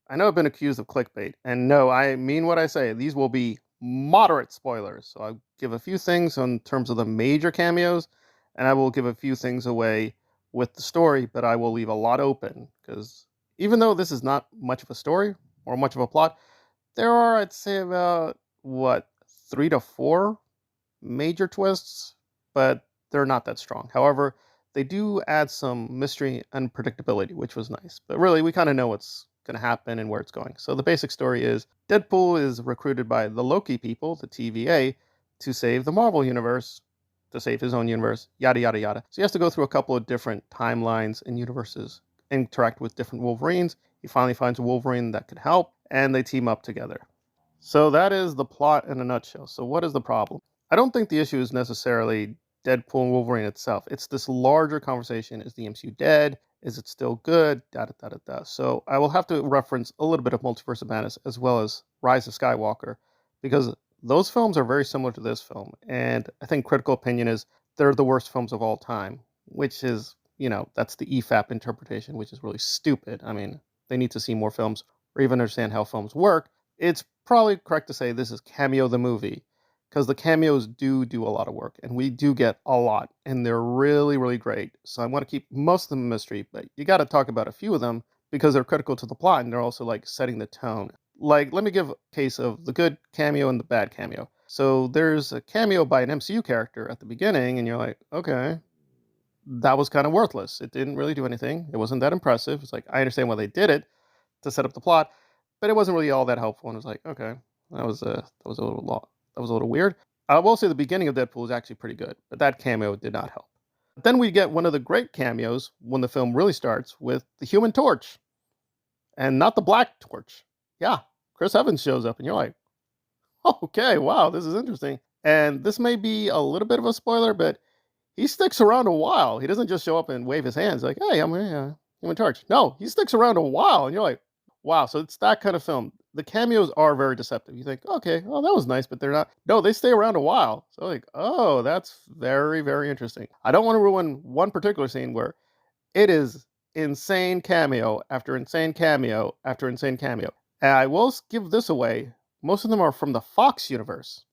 I know I've been accused of clickbait, and no, I mean what I say. These will be moderate spoilers. So I'll give a few things in terms of the major cameos, and I will give a few things away with the story, but I will leave a lot open because even though this is not much of a story or much of a plot, there are, I'd say, about what, 3 to 4 major twists, but they're not that strong. However, they do add some mystery and predictability, which was nice. But really, we kind of know what's going to happen and where it's going. So the basic story is Deadpool is recruited by the Loki people, the TVA, to save the Marvel universe, to save his own universe, yada, yada, yada. So he has to go through a couple of different timelines and universes, interact with different Wolverines. He finally finds a Wolverine that could help, and they team up together. So that is the plot in a nutshell. So what is the problem? I don't think the issue is necessarily Deadpool and Wolverine itself. It's this larger conversation. Is the MCU dead? Is it still good? Da da da da da. So I will have to reference a little bit of Multiverse of Madness as well as Rise of Skywalker because those films are very similar to this film. And I think critical opinion is they're the worst films of all time, which is, that's the EFAP interpretation, which is really stupid. I mean, they need to see more films or even understand how films work. It's probably correct to say this is Cameo the movie because the cameos do a lot of work and we do get a lot and they're really, really great. So I want to keep most of them a mystery, but you got to talk about a few of them because they're critical to the plot and they're also like setting the tone. Like, let me give a case of the good cameo and the bad cameo. So there's a cameo by an MCU character at the beginning and you're like, okay, that was kind of worthless. It didn't really do anything. It wasn't that impressive. It's like, I understand why they did it to set up the plot, but it wasn't really all that helpful. And it was like, okay, that was a little that was a little weird. I will say the beginning of Deadpool was actually pretty good, but that cameo did not help. But then we get one of the great cameos when the film really starts with the Human Torch, and not the Black Torch. Yeah, Chris Evans shows up, and you're like, okay, wow, this is interesting. And this may be a little bit of a spoiler, but he sticks around a while. He doesn't just show up and wave his hands like, hey, I'm Human Torch. No, he sticks around a while, and you're like, wow. So it's that kind of film. The cameos are very deceptive. You think, okay, well, that was nice, but they're not. No, they stay around a while. So like, oh, that's very, very interesting. I don't want to ruin one particular scene where it is insane cameo after insane cameo after insane cameo. And I will give this away. Most of them are from the Fox universe.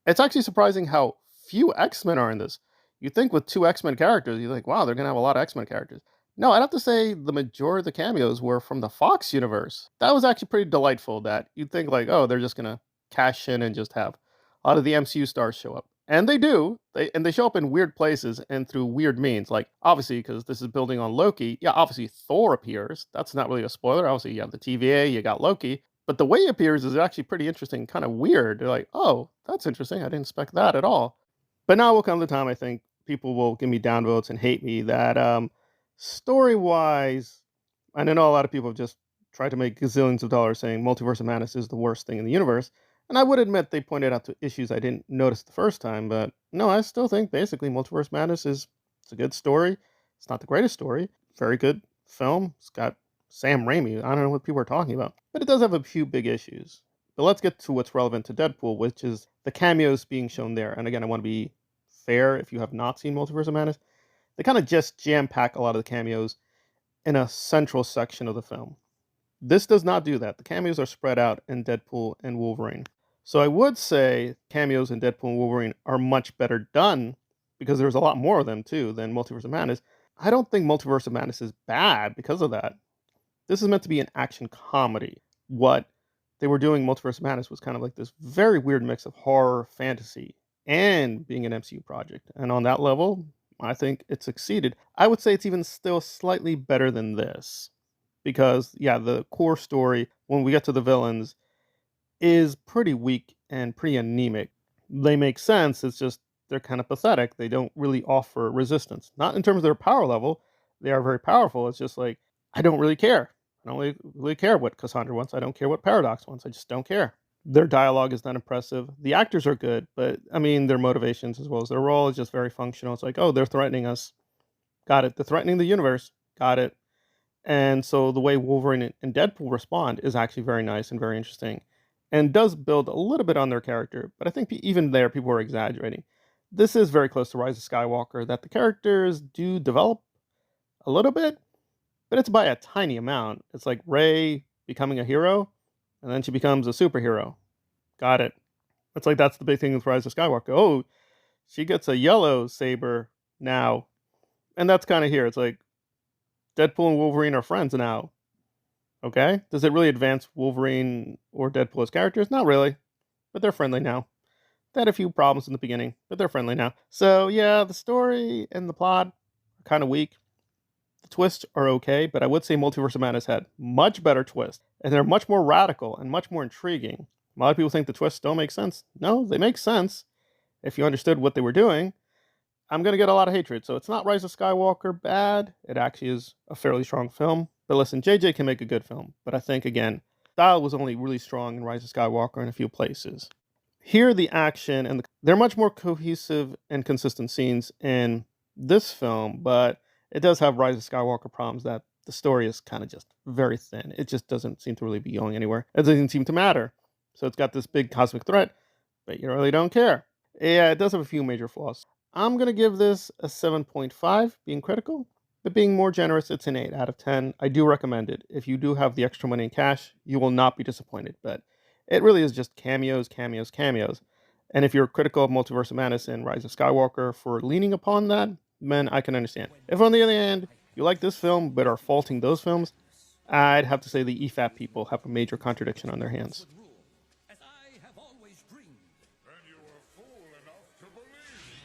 It's actually surprising how few X-Men are in this. You think with 2 X-Men characters, you think, wow, they're gonna have a lot of X-Men characters. No, I'd have to say the majority of the cameos were from the Fox universe. That was actually pretty delightful. That you'd think like, oh, they're just gonna cash in and just have a lot of the MCU stars show up, and they do. They show up in weird places and through weird means. Like obviously, because this is building on Loki. Yeah, obviously Thor appears. That's not really a spoiler. Obviously, you have the TVA, you got Loki, but the way he appears is actually pretty interesting, kind of weird. They're like, oh, that's interesting. I didn't expect that at all. But now will come the time I think people will give me downvotes and hate me that story wise, and I know a lot of people have just tried to make gazillions of dollars saying Multiverse of Madness is the worst thing in the universe. And I would admit they pointed out to issues I didn't notice the first time, but no, I still think basically Multiverse of Madness is it's a good story. It's not the greatest story. Very good film. It's got Sam Raimi. I don't know what people are talking about. But it does have a few big issues. But let's get to what's relevant to Deadpool, which is the cameos being shown there. And again, I want to be fair if you have not seen Multiverse of Madness. They kind of just jam pack a lot of the cameos in a central section of the film. This does not do that. The cameos are spread out in Deadpool and Wolverine. So I would say cameos in Deadpool and Wolverine are much better done because there's a lot more of them too than Multiverse of Madness. I don't think Multiverse of Madness is bad because of that. This is meant to be an action comedy. What they were doing Multiverse of Madness was kind of like this very weird mix of horror, fantasy, and being an MCU project. And on that level, I think it succeeded. I would say it's even still slightly better than this. Because, yeah, the core story, when we get to the villains, is pretty weak and pretty anemic. They make sense, it's just they're kind of pathetic. They don't really offer resistance. Not in terms of their power level, they are very powerful. It's just like, I don't really care. I don't really care what Cassandra wants. I don't care what Paradox wants. I just don't care. Their dialogue is not impressive. The actors are good, but I mean, their motivations as well as their role is just very functional. It's like, oh, they're threatening us. Got it. They're threatening the universe. Got it. And so the way Wolverine and Deadpool respond is actually very nice and very interesting and does build a little bit on their character. But I think even there, people are exaggerating. This is very close to Rise of Skywalker, that the characters do develop a little bit, but it's by a tiny amount. It's like Rey becoming a hero, and then she becomes a superhero. Got it. It's like that's the big thing with Rise of Skywalker. Oh, she gets a yellow saber now, and that's kind of here. It's like Deadpool and Wolverine are friends now. Okay, does it really advance Wolverine or Deadpool as characters? Not really, but they're friendly now. They had a few problems in the beginning, but they're friendly now. So yeah, the story and the plot are kind of weak. The twists are okay, but I would say Multiverse of Madness had much better twists, and they're much more radical and much more intriguing. A lot of people think the twists don't make sense. No, they make sense if you understood what they were doing. I'm going to get a lot of hatred, so it's not Rise of Skywalker bad. It actually is a fairly strong film. But listen, JJ can make a good film, but I think, again, style was only really strong in Rise of Skywalker in a few places. Here, the action and they're much more cohesive and consistent scenes in this film, but it does have Rise of Skywalker problems that the story is kind of just very thin. It just doesn't seem to really be going anywhere. It doesn't seem to matter. So it's got this big cosmic threat, but you really don't care. Yeah, it does have a few major flaws. I'm going to give this a 7.5, being critical, but being more generous, it's an 8 out of 10. I do recommend it. If you do have the extra money in cash, you will not be disappointed, but it really is just cameos, cameos, cameos. And if you're critical of Multiverse of Madness and Rise of Skywalker for leaning upon that, then I can understand. If on the other hand, you like this film but are faulting those films, I'd have to say the EFAP people have a major contradiction on their hands.